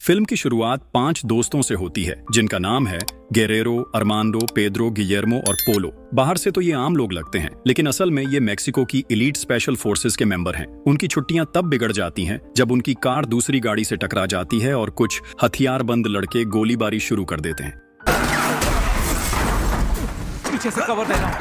Film की शुरुआत 5 दोस्तों से होती है जिनका नाम है गेरेरो, अरमांडो, पेद्रो, गियर्मो और पोलो। बाहर से तो ये आम लोग लगते हैं, लेकिन असल में ये मेक्सिको की एलीट स्पेशल फोर्सेस के मेंबर हैं। उनकी छुट्टियां तब बिगड़ जाती हैं जब उनकी कार दूसरी गाड़ी से टकरा जाती है और कुछ हथियारबंद लड़के गोलीबारी शुरू कर देते हैं। पीछे से कवर दे रहा हूं।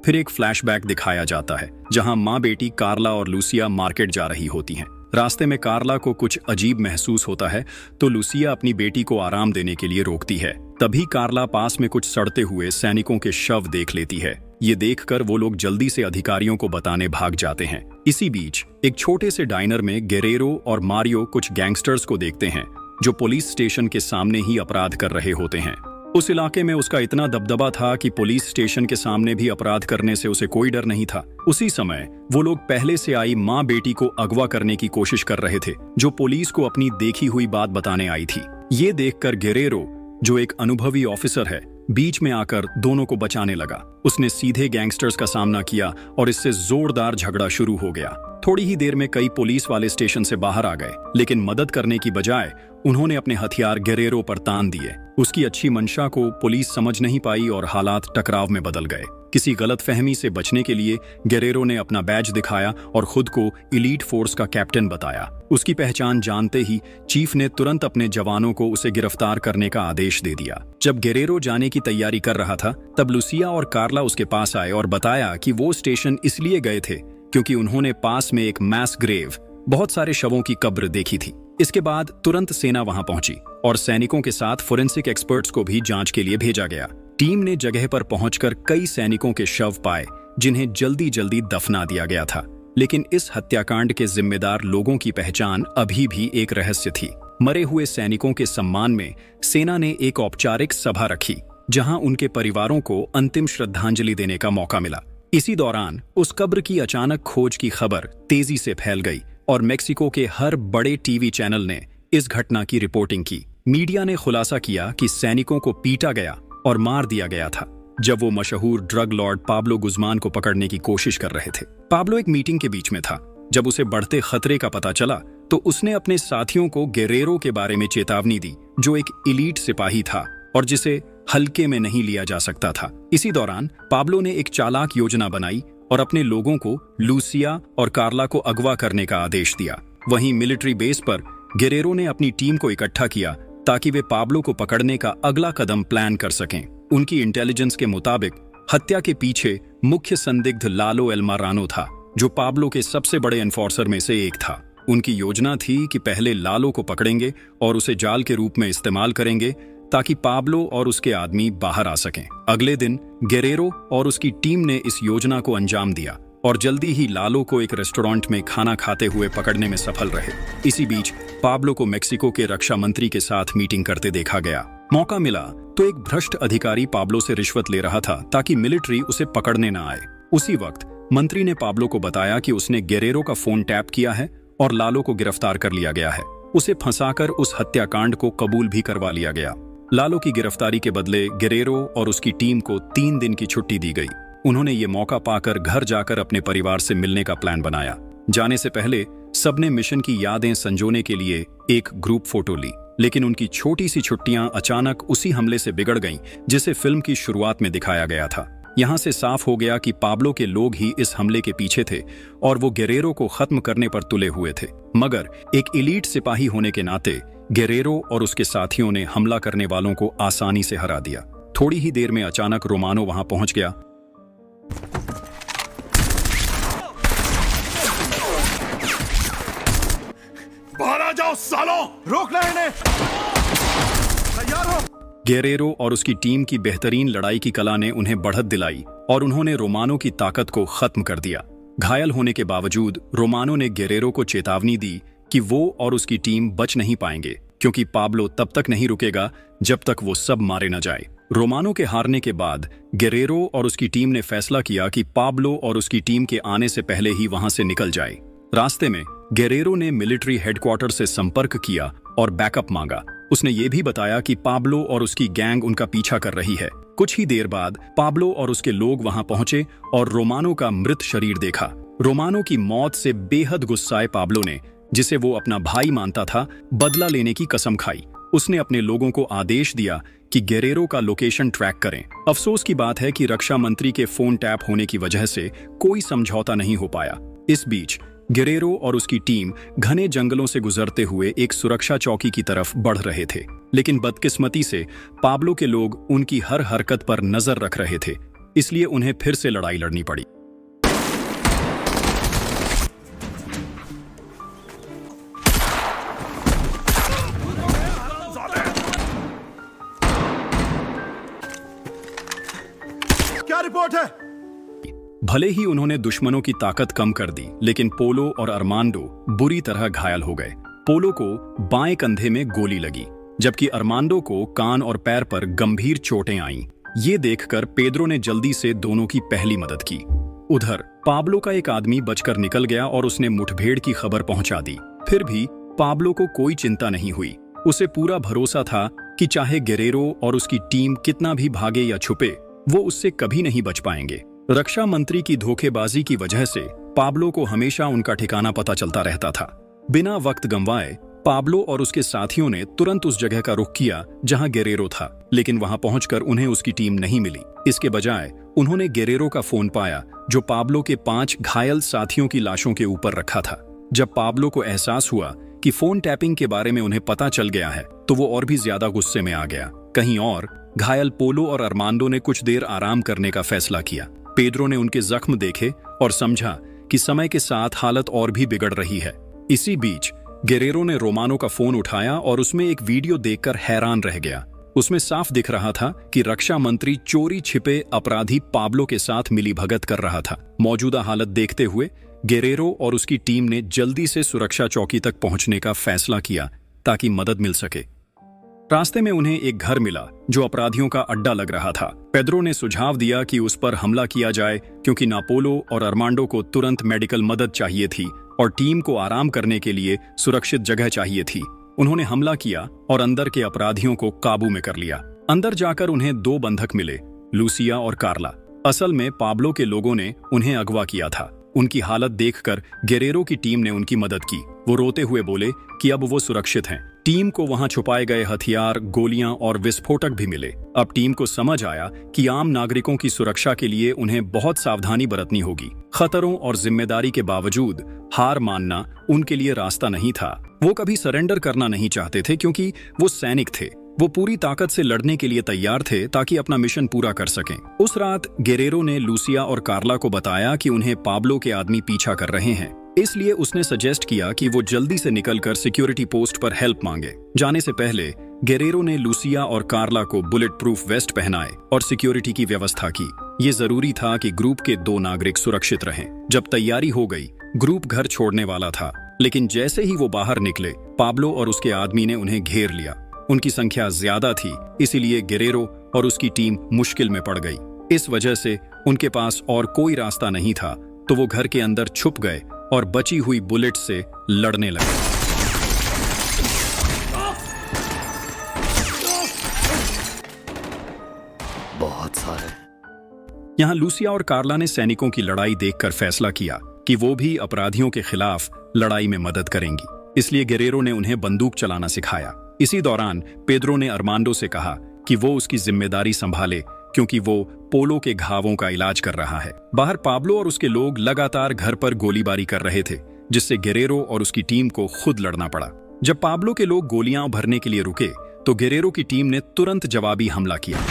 फिर एक फ्लैशबैक दिखाया जाता है जहां माँ बेटी कार्ला और लूसिया मार्केट जा रही होती हैं। रास्ते में कार्ला को कुछ अजीब महसूस होता है तो लूसिया अपनी बेटी को आराम देने के लिए रोकती है। तभी कार्ला पास में कुछ सड़ते हुए सैनिकों के शव देख लेती है। ये देखकर वो लोग जल्दी से अधिकारियों को बताने भाग जाते हैं। इसी बीच एक छोटे से डाइनर में गेरेरो और मारियो कुछ गैंगस्टर्स को देखते हैं जो पुलिस स्टेशन के सामने ही अपराध कर रहे होते हैं। उस इलाके में उसका इतना दबदबा था कि पुलिस स्टेशन के सामने भी अपराध करने से उसे कोई डर नहीं था। उसी समय वो लोग पहले से आई माँ बेटी को अगवा करने की कोशिश कर रहे थे, जो पुलिस को अपनी देखी हुई बात बताने आई थी। ये देखकर गेरेरो, जो एक अनुभवी ऑफिसर है, बीच में आकर दोनों को बचाने लगा। उसने सीधे गैंगस्टर्स का सामना किया और इससे जोरदार झगड़ा शुरू हो गया। थोड़ी ही देर में कई पुलिस वाले स्टेशन से बाहर आ गए, लेकिन मदद करने की बजाय उन्होंने अपने हथियार गेरेरो पर तान दिए। उसकी अच्छी मंशा को पुलिस समझ नहीं पाई और हालात टकराव में बदल गए। किसी गलतफहमी से बचने के लिए गेरेरो ने अपना बैज दिखाया और खुद को एलीट फोर्स का कैप्टन बताया। उसकी पहचान जानते ही चीफ ने तुरंत अपने जवानों को उसे गिरफ्तार करने का आदेश दे दिया। जब गेरेरो जाने की तैयारी कर रहा था, तब लूसिया और कार्ला उसके पास आए और बताया कि वो स्टेशन इसलिए गए थे क्योंकि उन्होंने पास में एक मैस ग्रेव, बहुत सारे शवों की कब्र देखी थी। इसके बाद तुरंत सेना वहां पहुंची और सैनिकों के साथ फोरेंसिक एक्सपर्ट्स को भी जांच के लिए भेजा गया। टीम ने जगह पर पहुंचकर कई सैनिकों के शव पाए जिन्हें जल्दी जल्दी दफना दिया गया था, लेकिन इस हत्याकांड के जिम्मेदार लोगों की पहचान अभी भी एक रहस्य थी। मरे हुए सैनिकों के सम्मान में सेना ने एक औपचारिक सभा रखी जहां उनके परिवारों को अंतिम श्रद्धांजलि देने का मौका मिला। इसी दौरान उस कब्र की अचानक खोज की खबर तेजी से फैल गई और मेक्सिको के हर बड़े टीवी चैनल ने इस घटना की रिपोर्टिंग की। मीडिया ने खुलासा किया कि सैनिकों को पीटा गया और मार दिया गया था जब वो मशहूर ड्रग लॉर्ड पाब्लो गुज़मान को पकड़ने की कोशिश कर रहे थे। पाब्लो एक मीटिंग के बीच में था। जब उसे बढ़ते खतरे का पता चला तो उसने अपने साथियों को गेरेरो के बारे में चेतावनी दी, जो एक एलीट सिपाही था और जिसे हल्के में नहीं लिया जा सकता था। इसी दौरान पाब्लो ने एक चालाक योजना बनाई और अपने लोगों को लूसिया और कार्ला को अगवा करने का आदेश दिया। वहीं मिलिट्री बेस पर गेरेरो ने अपनी टीम को इकट्ठा किया ताकि वे पाब्लो को पकड़ने का अगला कदम प्लान कर सकें। उनकी इंटेलिजेंस के मुताबिक हत्या के पीछे मुख्य संदिग्ध लालो एल मारानो था, जो पाब्लो के सबसे बड़े एनफोर्सर में से एक था। उनकी योजना थी कि पहले लालो को पकड़ेंगे और उसे जाल के रूप में इस्तेमाल करेंगे ताकि पाब्लो और उसके आदमी बाहर आ सकें। अगले दिन गेरेरो और उसकी टीम ने इस योजना को अंजाम दिया और जल्दी ही लालो को एक रेस्टोरेंट में खाना खाते हुए पकड़ने में सफल रहे। इसी बीच पाब्लो को मेक्सिको के रक्षा मंत्री के साथ मीटिंग करते देखा गया। मौका मिला तो एक भ्रष्ट अधिकारी पाब्लो से रिश्वत ले रहा था ताकि मिलिट्री उसे पकड़ने न आए। उसी वक्त मंत्री ने पाब्लो को बताया कि उसने गेरेरो का फोन टैप किया है और लालो को गिरफ्तार कर लिया गया है। उसे फंसाकर उस हत्याकांड को कबूल भी करवा लिया गया। लालो की गिरफ्तारी के बदले गेरेरो और उसकी टीम को 3 दिन की छुट्टी दी गई। उन्होंने ये मौका पाकर घर जाकर अपने परिवार से मिलने का प्लान बनाया। जाने से पहले सबने मिशन की यादें संजोने के लिए एक ग्रुप फोटो ली, लेकिन उनकी छोटी सी छुट्टियां अचानक उसी हमले से बिगड़ गईं जिसे फिल्म की शुरुआत में दिखाया गया था। यहां से साफ हो गया कि पाब्लो के लोग ही इस हमले के पीछे थे और वो गेरेरो को खत्म करने पर तुले हुए थे। मगर एक एलीट सिपाही होने के नाते गेरेरो और उसके साथियों ने हमला करने वालों को आसानी से हरा दिया। थोड़ी ही देर में अचानक रोमानो वहां पहुंच गया। बाहर आ जाओ सालो, रोक ले इन्हें। तैयार हो। गेरेरो और उसकी टीम की बेहतरीन लड़ाई की कला ने उन्हें बढ़त दिलाई और उन्होंने रोमानो की ताकत को खत्म कर दिया। घायल होने के बावजूद रोमानो ने गेरेरो को चेतावनी दी कि वो और उसकी टीम बच नहीं पाएंगे, क्योंकि पाब्लो तब तक नहीं रुकेगा जब तक वो सब मारे न जाए। रोमानो के हारने के बाद गेरेरो और उसकी टीम ने फैसला किया कि पाब्लो और उसकी टीम के आने से पहले ही वहां से निकल जाए। रास्ते में गेरेरो ने मिलिट्री हेडक्वार्टर से संपर्क किया और बैकअप मांगा, उसने ये भी बताया कि पाब्लो और उसकी गैंग उनका पीछा कर रही है। कुछ ही देर बाद पाब्लो और उसके लोग वहां पहुंचे और रोमानो का मृत शरीर देखा। रोमानो की मौत से बेहद गुस्साए पाब्लो ने, जिसे वो अपना भाई मानता था, बदला लेने की कसम खाई। उसने अपने लोगों को आदेश दिया कि गेरेरो का लोकेशन ट्रैक करें। अफसोस की बात है कि रक्षा मंत्री के फोन टैप होने की वजह से कोई समझौता नहीं हो पाया। इस बीच गेरेरो और उसकी टीम घने जंगलों से गुजरते हुए एक सुरक्षा चौकी की तरफ बढ़ रहे थे, लेकिन बदकिस्मती से पाब्लो के लोग उनकी हर हरकत पर नजर रख रहे थे, इसलिए उन्हें फिर से लड़ाई लड़नी पड़ी। क्या रिपोर्ट है? भले ही उन्होंने दुश्मनों की ताकत कम कर दी, लेकिन पोलो और अरमांडो बुरी तरह घायल हो गए। पोलो को बाएं कंधे में गोली लगी, जबकि अरमांडो को कान और पैर पर गंभीर चोटें आईं। ये देखकर पेद्रो ने जल्दी से दोनों की पहली मदद की। उधर पाब्लो का एक आदमी बचकर निकल गया और उसने मुठभेड़ की खबर पहुंचा दी। फिर भी पाब्लो को कोई चिंता नहीं हुई। उसे पूरा भरोसा था कि चाहे गेरेरो और उसकी टीम कितना भी भागे या छुपे, वो उससे कभी नहीं बच पाएंगे। रक्षा मंत्री की धोखेबाजी की वजह से पाब्लो को हमेशा उनका ठिकाना पता चलता रहता था। बिना वक्त गंवाए पाब्लो और उसके साथियों ने तुरंत उस जगह का रुख किया जहां गेरेरो था, लेकिन वहां पहुंचकर उन्हें उसकी टीम नहीं मिली। इसके बजाय उन्होंने गेरेरो का फोन पाया, जो पाब्लो के 5 घायल साथियों की लाशों के ऊपर रखा था। जब पाब्लो को एहसास हुआ कि फोन टैपिंग के बारे में उन्हें पता चल गया है, तो वो और भी ज्यादा गुस्से में आ गया। कहीं और घायल पोलो और अरमांडो ने कुछ देर आराम करने का फैसला किया। पेद्रो ने उनके जख्म देखे और समझा कि समय के साथ हालत और भी बिगड़ रही है। इसी बीच गेरेरो ने रोमानो का फोन उठाया और उसमें एक वीडियो देखकर हैरान रह गया। उसमें साफ दिख रहा था कि रक्षा मंत्री चोरी छिपे अपराधी पाब्लो के साथ मिलीभगत कर रहा था। मौजूदा हालत देखते हुए गेरेरो और उसकी टीम ने जल्दी से सुरक्षा चौकी तक पहुंचने का फैसला किया ताकि मदद मिल सके। रास्ते में उन्हें एक घर मिला जो अपराधियों का अड्डा लग रहा था। पेद्रो ने सुझाव दिया कि उस पर हमला किया जाए, क्योंकि नापोलो और अरमांडो को तुरंत मेडिकल मदद चाहिए थी और टीम को आराम करने के लिए सुरक्षित जगह चाहिए थी। उन्होंने हमला किया और अंदर के अपराधियों को काबू में कर लिया। अंदर जाकर उन्हें 2 बंधक मिले, लूसिया और कार्ला। असल में पाब्लो के लोगों ने उन्हें अगवा किया था। उनकी हालत देखकर गेरेरो की टीम ने उनकी मदद की। वो रोते हुए बोले कि अब वो सुरक्षित हैं। टीम को वहां छुपाए गए हथियार, गोलियां और विस्फोटक भी मिले। अब टीम को समझ आया कि आम नागरिकों की सुरक्षा के लिए उन्हें बहुत सावधानी बरतनी होगी। खतरों और जिम्मेदारी के बावजूद हार मानना उनके लिए रास्ता नहीं था। वो कभी सरेंडर करना नहीं चाहते थे, क्योंकि वो सैनिक थे। वो पूरी ताकत से लड़ने के लिए तैयार थे ताकि अपना मिशन पूरा कर सकें। उस रात गेरेरो ने लूसिया और कार्ला को बताया कि उन्हें पाब्लो के आदमी पीछा कर रहे हैं, इसलिए उसने सजेस्ट किया कि वो जल्दी से निकलकर सिक्योरिटी पोस्ट पर हेल्प मांगे। जाने से पहले गेरेरो ने लूसिया और कार्ला को बुलेट प्रूफ वेस्ट पहनाए और सिक्योरिटी की व्यवस्था की। ये जरूरी था कि ग्रुप के 2 नागरिक सुरक्षित रहें। जब तैयारी हो गई, ग्रुप घर छोड़ने वाला था, लेकिन जैसे ही वो बाहर निकले, पाब्लो और उसके आदमी ने उन्हें घेर लिया। उनकी संख्या ज्यादा थी, इसीलिए गेरेरो और उसकी टीम मुश्किल में पड़ गई। इस वजह से उनके पास और कोई रास्ता नहीं था, तो वो घर के अंदर छुप गए और बची हुई बुलेट से लड़ने लगे। बहुत सारे। यहां लूसिया और कार्ला ने सैनिकों की लड़ाई देखकर फैसला किया कि वो भी अपराधियों के खिलाफ लड़ाई में मदद करेंगी। इसलिए गेरेरो ने उन्हें बंदूक चलाना सिखाया। इसी दौरान पेद्रो ने अरमांडो से कहा कि वो उसकी जिम्मेदारी संभाले, क्योंकि वो पोलो के घावों का इलाज कर रहा है। बाहर पाब्लो और उसके लोग लगातार घर पर गोलीबारी कर रहे थे, जिससे गेरेरो और उसकी टीम को खुद लड़ना पड़ा। जब पाब्लो के लोग गोलियां भरने के लिए रुके, तो गेरेरो की टीम ने तुरंत जवाबी हमला किया।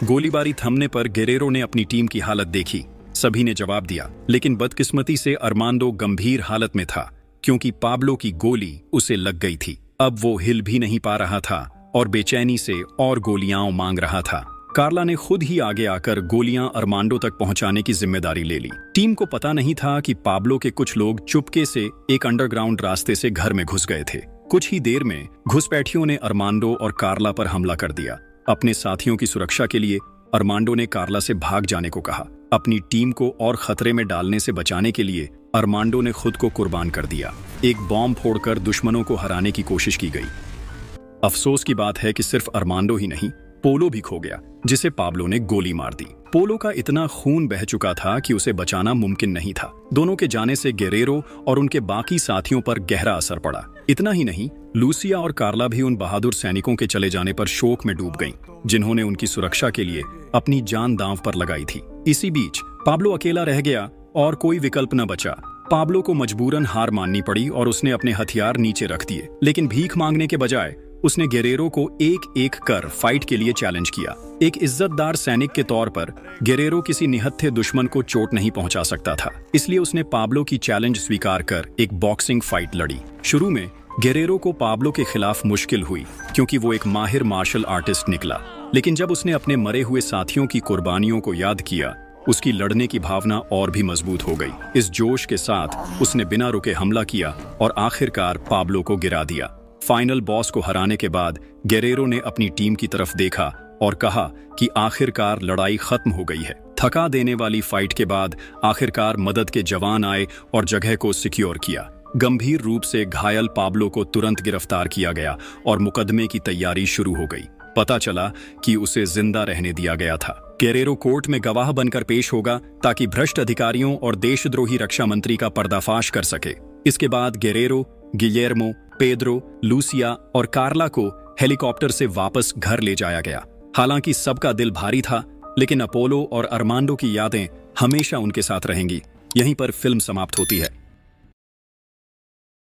गोलीबारी थमने पर गेरेरो ने अपनी टीम की हालत देखी। सभी ने जवाब दिया, लेकिन बदकिस्मती से अरमांडो गंभीर हालत में था, क्योंकि पाब्लो की गोली उसे लग गई थी। अब वो हिल भी नहीं पा रहा था और बेचैनी से और गोलियां मांग रहा था। कार्ला ने खुद ही आगे आकर गोलियां अरमांडो तक पहुंचाने की जिम्मेदारी ले ली। टीम को पता नहीं था कि पाब्लो के कुछ लोग चुपके से एक अंडरग्राउंड रास्ते से घर में घुस गए थे। कुछ ही देर में घुसपैठियों ने अरमांडो और कार्ला पर हमला कर दिया। अपने साथियों की सुरक्षा के लिए अरमांडो ने कार्ला से भाग जाने को कहा, अपनी टीम को और खतरे में डालने से बचाने के लिए अरमांडो ने खुद को कुर्बान कर दिया। एक बॉम्ब फोड़कर दुश्मनों को हराने की कोशिश की गई। अफसोस की बात है कि सिर्फ अरमांडो ही नहीं, पोलो भी खो गया, जिसे पाब्लो ने गोली मार दी। पोलो का इतना खून बह चुका था कि उसे बचाना मुमकिन नहीं था। दोनों के जाने से गेरेरो और उनके बाकी साथियों पर गहरा असर पड़ा। इतना ही नहीं, लूसिया और कार्ला भी उन बहादुर सैनिकों के चले जाने पर शोक में डूब गईं, जिन्होंने उनकी सुरक्षा के लिए अपनी जान दांव पर लगाई थी। इसी बीच पाब्लो अकेला रह गया और कोई विकल्प न बचा। पाब्लो को मजबूरन हार माननी पड़ी और उसने अपने हथियार नीचे रख दिए। लेकिन भीख मांगने के बजाय उसने गेरेरो को एक एक कर फाइट के लिए चैलेंज किया। एक इज्जतदार सैनिक के तौर पर गेरेरो किसी निहत्थे दुश्मन को चोट नहीं पहुंचा सकता था, इसलिए उसने पाब्लो की चैलेंज स्वीकार कर एक बॉक्सिंग फाइट लड़ी। शुरू में गेरेरो को पाब्लो के खिलाफ मुश्किल हुई, क्योंकि वो एक माहिर मार्शल आर्टिस्ट निकला। लेकिन जब उसने अपने मरे हुए साथियों की कुर्बानियों को याद किया, उसकी लड़ने की भावना और भी मजबूत हो गई। इस जोश के साथ उसने बिना रुके हमला किया और आखिरकार पाब्लो को गिरा दिया। फाइनल बॉस को हराने के बाद गेरेरो ने अपनी टीम की तरफ देखा और कहा कि आखिरकार लड़ाई खत्म हो गई है। थका देने वाली फाइट के बाद आखिरकार मदद के जवान आए और जगह को सिक्योर किया। गंभीर रूप से घायल पाब्लो को तुरंत गिरफ्तार किया गया और मुकदमे की तैयारी शुरू हो गई। पता चला कि उसे जिंदा रहने दिया गया था। गेरेरो कोर्ट में गवाह बनकर पेश होगा ताकि भ्रष्ट अधिकारियों और देशद्रोही रक्षा मंत्री का पर्दाफाश कर सके। इसके बाद गेरेरो, गिलेर्मो, पेद्रो, लूसिया और कार्ला को हेलीकॉप्टर से वापस घर ले जाया गया। हालांकि सबका दिल भारी था, लेकिन अपोलो और अरमांडो की यादें हमेशा उनके साथ रहेंगी। यहीं पर फिल्म समाप्त होती है।